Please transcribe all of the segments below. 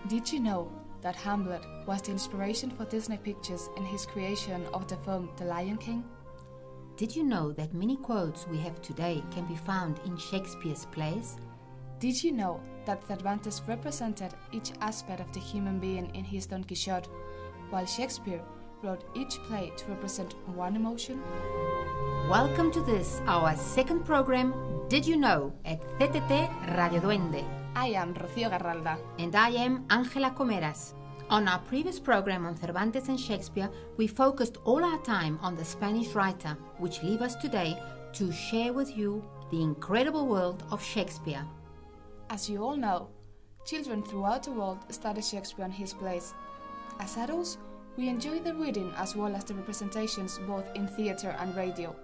Did you know that Hamlet was the inspiration for Disney Pictures in his creation of the film The Lion King? Did you know that many quotes we have today can be found in Shakespeare's plays? Did you know that Cervantes represented each aspect of the human being in his Don Quixote, while Shakespeare wrote each play to represent one emotion? Welcome to this, our second program, Did You Know, at cttRadioDuende. I am Rocio Garralda. And I am Ángela Comeras. On our previous program on Cervantes and Shakespeare, we focused all our time on the Spanish writer, which leaves us today to share with you the incredible world of Shakespeare. As you all know, children throughout the world study Shakespeare and his plays. As adults, we enjoy the reading as well as the representations both in theatre and radio.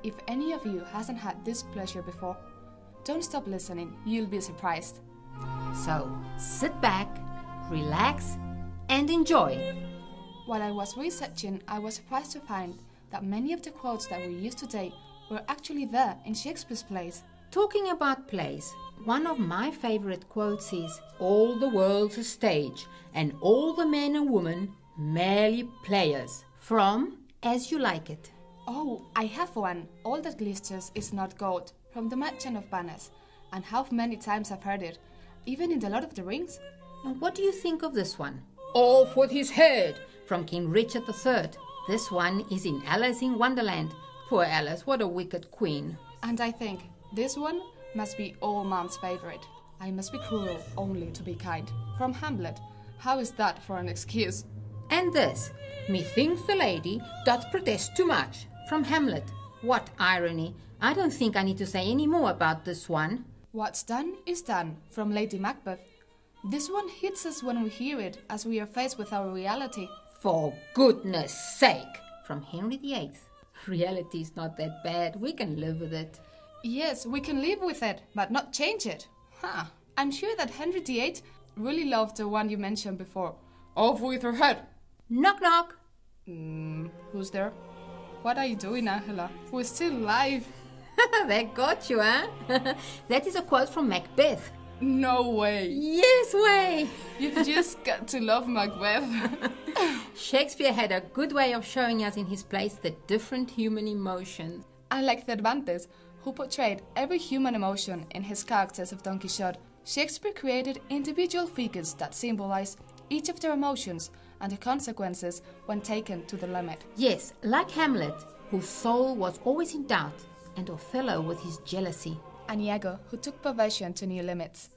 If any of you hasn't had this pleasure before, don't stop listening, you'll be surprised. So, sit back, relax, and enjoy. While I was researching, I was surprised to find that many of the quotes that we use today were actually there in Shakespeare's plays. Talking about plays, one of my favorite quotes is, "All the world's a stage, and all the men and women merely players," from As You Like It. Oh, I have one. "All that glisters is not gold," from The Merchant of Venice. And how many times I've heard it, even in The Lord of the Rings. And what do you think of this one? "Off with his head," from King Richard III. This one is in Alice in Wonderland. Poor Alice, what a wicked queen. And I think this one must be all mom's favorite. "I must be cruel only to be kind," from Hamlet. How is that for an excuse? And this, "Methinks the lady doth protest too much," from Hamlet. What irony. I don't think I need to say any more about this one. "What's done is done," from Lady Macbeth. This one hits us when we hear it, as we are faced with our reality. "For goodness sake," from Henry VIII. Reality is not that bad. We can live with it. Yes, we can live with it, but not change it. I'm sure that Henry VIII really loved the one you mentioned before. "Off with her head." Knock, knock. Who's there? What are you doing, Ángela? We're still live. That got you, huh? That is a quote from Macbeth. No way. Yes way. You've just got to love Macbeth. Shakespeare had a good way of showing us in his plays the different human emotions. Unlike Cervantes, who portrayed every human emotion in his characters of Don Quixote, Shakespeare created individual figures that symbolize each of their emotions and the consequences when taken to the limit. Yes, like Hamlet, whose soul was always in doubt, and Othello with his jealousy. And Iago, who took perversion to new limits.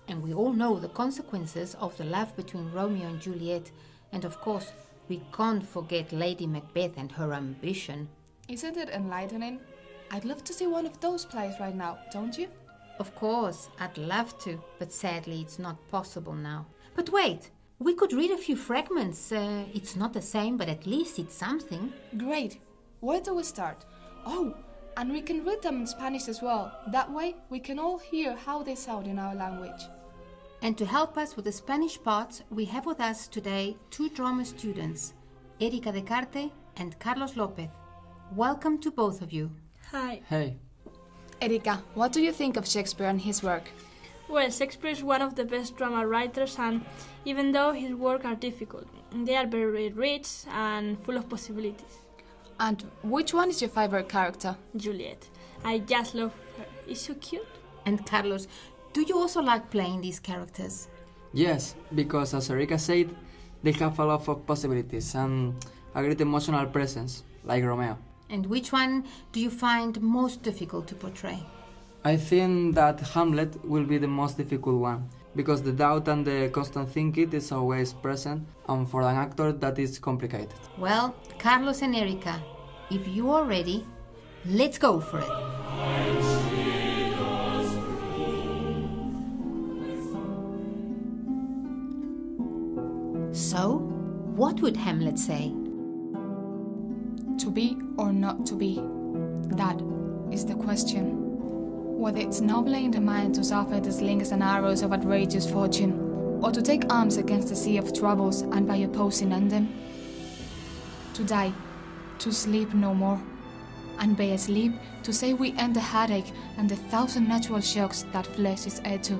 And we all know the consequences of the love between Romeo and Juliet. And of course, we can't forget Lady Macbeth and her ambition. Isn't it enlightening? I'd love to see one of those plays right now, don't you? Of course, I'd love to, but sadly it's not possible now. But wait, we could read a few fragments. It's not the same, but at least it's something. Great. Where do we start? Oh, and we can read them in Spanish as well. That way, we can all hear how they sound in our language. And to help us with the Spanish parts, we have with us today two drama students, Erika de Carte and Carlos López. Welcome to both of you. Hi. Hey. Erika, what do you think of Shakespeare and his work? Well, Shakespeare is one of the best drama writers, and even though his work are difficult, they are very rich and full of possibilities. And which one is your favorite character? Juliet. I just love her. Is she cute? And Carlos, do you also like playing these characters? Yes, because as Erika said, they have a lot of possibilities and a great emotional presence, like Romeo. And which one do you find most difficult to portray? I think that Hamlet will be the most difficult one, because the doubt and the constant thinking is always present, and for an actor that is complicated. Well, Carlos and Erika, if you are ready, let's go for it. So, what would Hamlet say? To be or not to be? That is the question. Whether it's nobler in the mind to suffer the slings and arrows of outrageous fortune, or to take arms against the sea of troubles and by opposing end them. To die, to sleep no more, and by asleep to say we end the headache and the thousand natural shocks that flesh is heir to.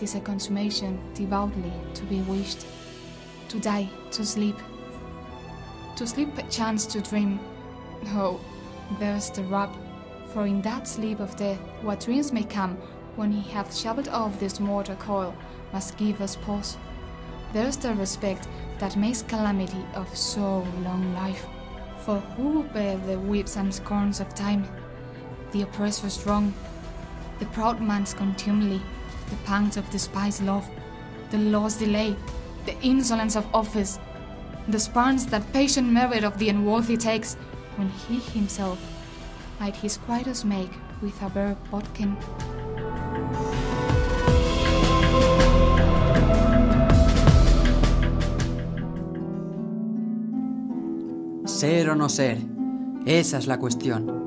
'tis a consummation devoutly to be wished. To die, to sleep perchance to dream. Oh, there's the rub, for in that sleep of death, what dreams may come when he hath shaved off this mortal coil, must give us pause. There's the respect that makes calamity of so long life. For who will bear the whips and scorns of time? The oppressor's wrong, the proud man's contumely, the pangs of despised love, the law's delay, the insolence of office, the spurns that patient merit of the unworthy takes, when he himself might his quietus make with a bare bodkin. Ser o no ser, esa es la cuestión.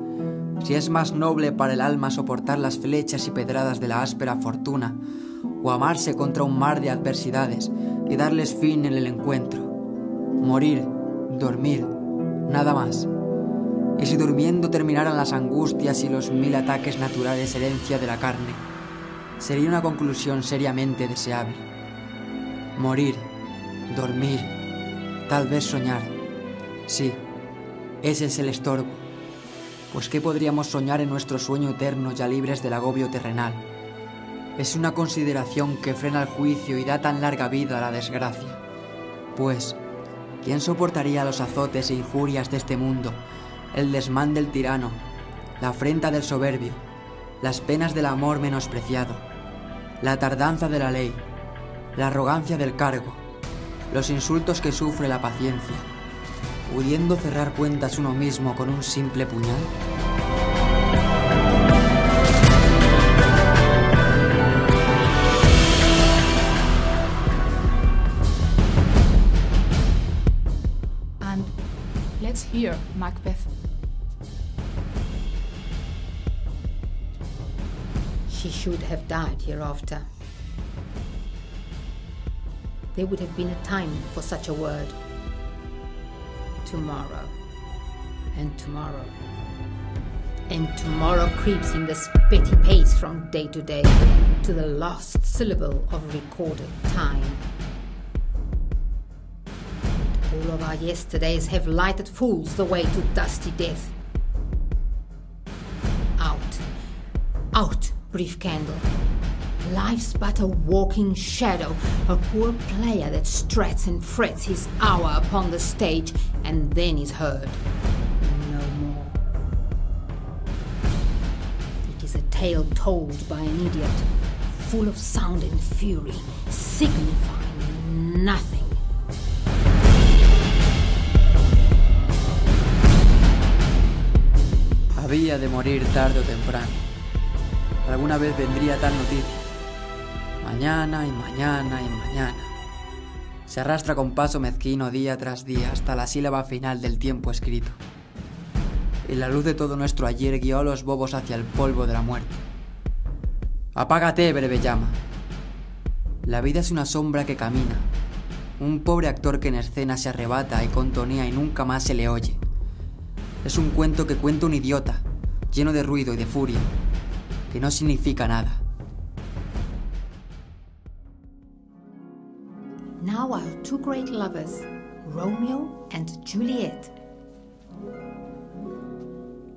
Si es más noble para el alma soportar las flechas y pedradas de la áspera fortuna, o amarse contra un mar de adversidades y darles fin en el encuentro. Morir, dormir, nada más. Y si durmiendo terminaran las angustias y los 1000 ataques naturales herencia de la carne, sería una conclusión seriamente deseable. Morir, dormir, tal vez soñar. Sí, ese es el estorbo. Pues ¿qué podríamos soñar en nuestro sueño eterno ya libres del agobio terrenal? Es una consideración que frena el juicio y da tan larga vida a la desgracia. Pues, ¿quién soportaría los azotes e injurias de este mundo, el desmán del tirano, la afrenta del soberbio, las penas del amor menospreciado, la tardanza de la ley, la arrogancia del cargo, los insultos que sufre la paciencia, pudiendo cerrar cuentas uno mismo con un simple puñal? And let's hear Macbeth. She should have died hereafter. There would have been a time for such a word. Tomorrow, and tomorrow, and tomorrow creeps in this petty pace from day to day to the last syllable of recorded time. And all of our yesterdays have lighted fools the way to dusty death. Out, out, brief candle. Life's but a walking shadow, a poor player that struts and frets his hour upon the stage and then is heard no more. It is a tale told by an idiot, full of sound and fury, signifying nothing. Había de morir tarde o temprano. Alguna vez vendría tal noticia. Mañana y mañana y mañana. Se arrastra con paso mezquino día tras día hasta la sílaba final del tiempo escrito. Y la luz de todo nuestro ayer guió a los bobos hacia el polvo de la muerte. Apágate, breve llama. La vida es una sombra que camina. Un pobre actor que en escena se arrebata y contonea y nunca más se le oye. Es un cuento que cuenta un idiota, lleno de ruido y de furia, que no significa nada. Now our two great lovers, Romeo and Juliet.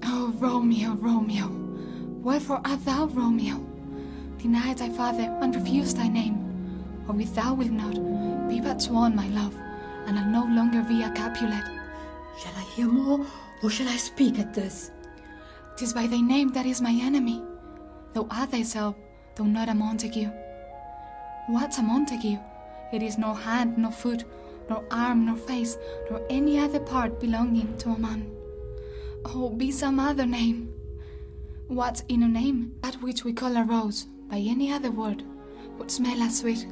Oh, Romeo, Romeo, wherefore art thou, Romeo? Deny thy father and refuse thy name, or if thou wilt not, be but sworn, my love, and I'll no longer be a Capulet. Shall I hear more, or shall I speak at this? 'Tis by thy name that is my enemy. Thou art thyself, though not a Montague. What's a Montague? It is nor hand, nor foot, nor arm, nor face, nor any other part belonging to a man. Oh, be some other name. What's in a name? That which we call a rose, by any other word, would smell as sweet.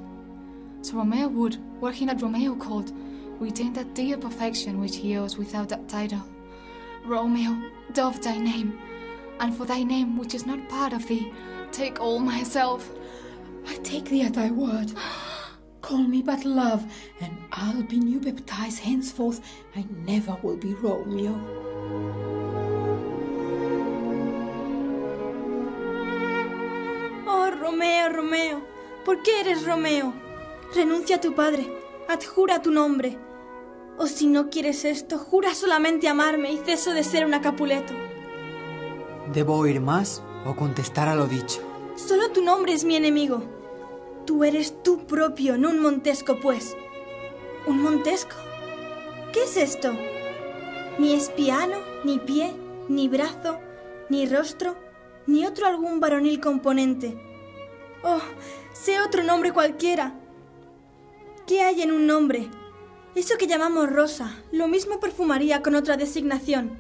So Romeo would, were he not Romeo called, retain that dear perfection which he owes without that title. Romeo, dove thy name, and for thy name which is not part of thee, take all myself. I take thee at thy word. Call me but love, and I'll be new baptized henceforth. I never will be Romeo. Oh, Romeo, Romeo, ¿Por qué eres Romeo? Renuncia a tu padre, adjura tu nombre. O si no quieres esto, jura solamente amarme y ceso de ser una Capuleto. ¿Debo oír más o contestar a lo dicho? Solo tu nombre es mi enemigo. Tú eres tú propio, no un Montesco, pues. ¿Un Montesco? ¿Qué es esto? Ni es piano, ni pie, ni brazo, ni rostro, ni otro algún varonil componente. Oh, sé otro nombre cualquiera. ¿Qué hay en un nombre? Eso que llamamos rosa, lo mismo perfumaría con otra designación.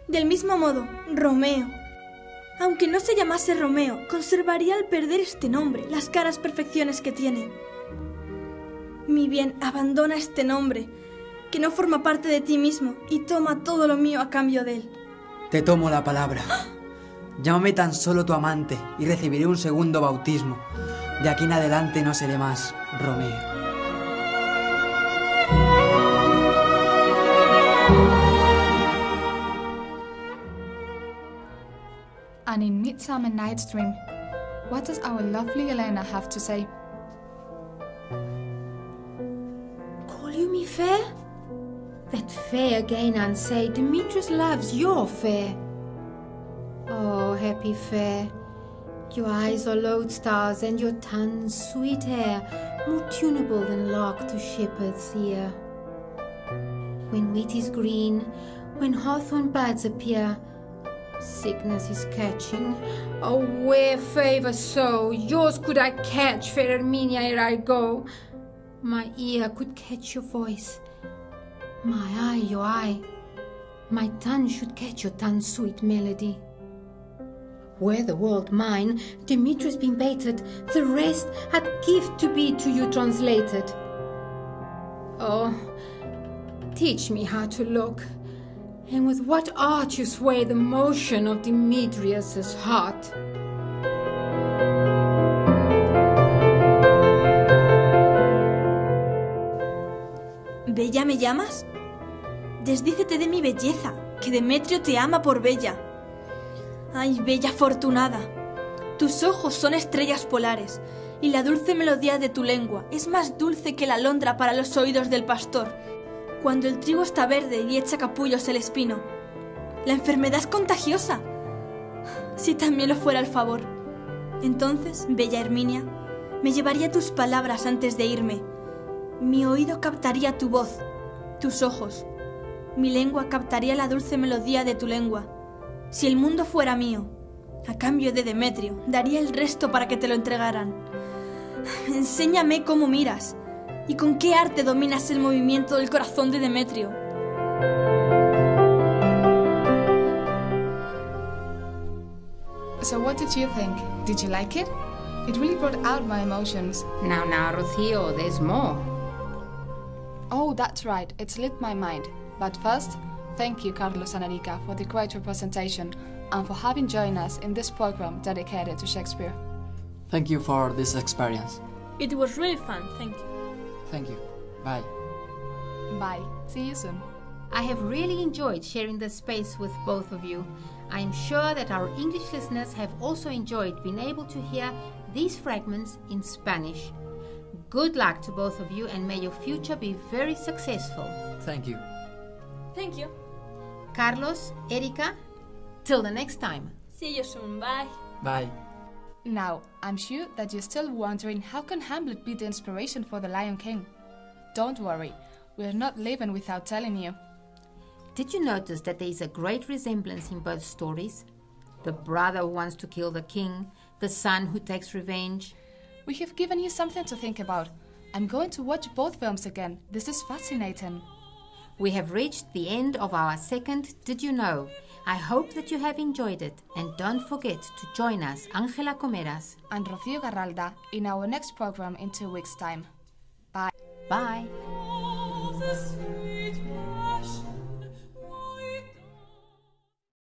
Del mismo modo, Romeo. Aunque no se llamase Romeo, conservaría al perder este nombre las caras perfecciones que tiene. Mi bien, abandona este nombre, que no forma parte de ti mismo, y toma todo lo mío a cambio de él. Te tomo la palabra. Llámame tan solo tu amante y recibiré un segundo bautismo. De aquí en adelante no seré más Romeo. And in Midsummer Night's Dream, what does our lovely Elena have to say? Call you me fair? That fair again and say, Demetrius loves your fair. Oh, happy fair, your eyes are lodestars and your tongue's sweet hair, more tunable than lark to shepherd's ear. When wheat is green, when hawthorn buds appear, sickness is catching. Oh, where favour so, yours could I catch, fair Herminia, ere I go. My ear could catch your voice, my eye your eye, my tongue should catch your tongue's sweet melody. Were the world mine, Demetrius been baited, the rest I'd give to be to you translated. Oh, teach me how to look, and with what art you sway the motion of Demetrius's heart. ¿Bella me llamas? Desdícete de mi belleza, que Demetrio te ama por bella. Ay, bella afortunada, tus ojos son estrellas polares, y la dulce melodía de tu lengua es más dulce que la alondra para los oídos del pastor, cuando el trigo está verde y echa capullos el espino. La enfermedad es contagiosa. Si también lo fuera el favor. Entonces, bella Herminia, me llevaría tus palabras antes de irme. Mi oído captaría tu voz, tus ojos. Mi lengua captaría la dulce melodía de tu lengua. Si el mundo fuera mío, a cambio de Demetrio, daría el resto para que te lo entregaran. Enséñame cómo miras y con qué arte dominas el movimiento del corazón de Demetrio. So what did you think? Did you like it? It really brought out my emotions. Now, Rocio, there's more. Oh, that's right, it slipped my mind. But first, thank you, Carlos and Erika, for the great representation and for having joined us in this program dedicated to Shakespeare. Thank you for this experience. It was really fun, thank you. Thank you. Bye. Bye. See you soon. I have really enjoyed sharing this space with both of you. I am sure that our English listeners have also enjoyed being able to hear these fragments in Spanish. Good luck to both of you, and may your future be very successful. Thank you. Thank you. Carlos, Erika, till the next time. See you soon, bye. Bye. Now, I'm sure that you're still wondering how can Hamlet be the inspiration for the Lion King? Don't worry, we're not leaving without telling you. Did you notice that there is a great resemblance in both stories? The brother who wants to kill the king, the son who takes revenge. We have given you something to think about. I'm going to watch both films again. This is fascinating. We have reached the end of our second Did You Know? I hope that you have enjoyed it, and don't forget to join us, Ángela Comeras and Rocio Garralda, in our next program in 2 weeks' time. Bye. Bye. Oh, the sweet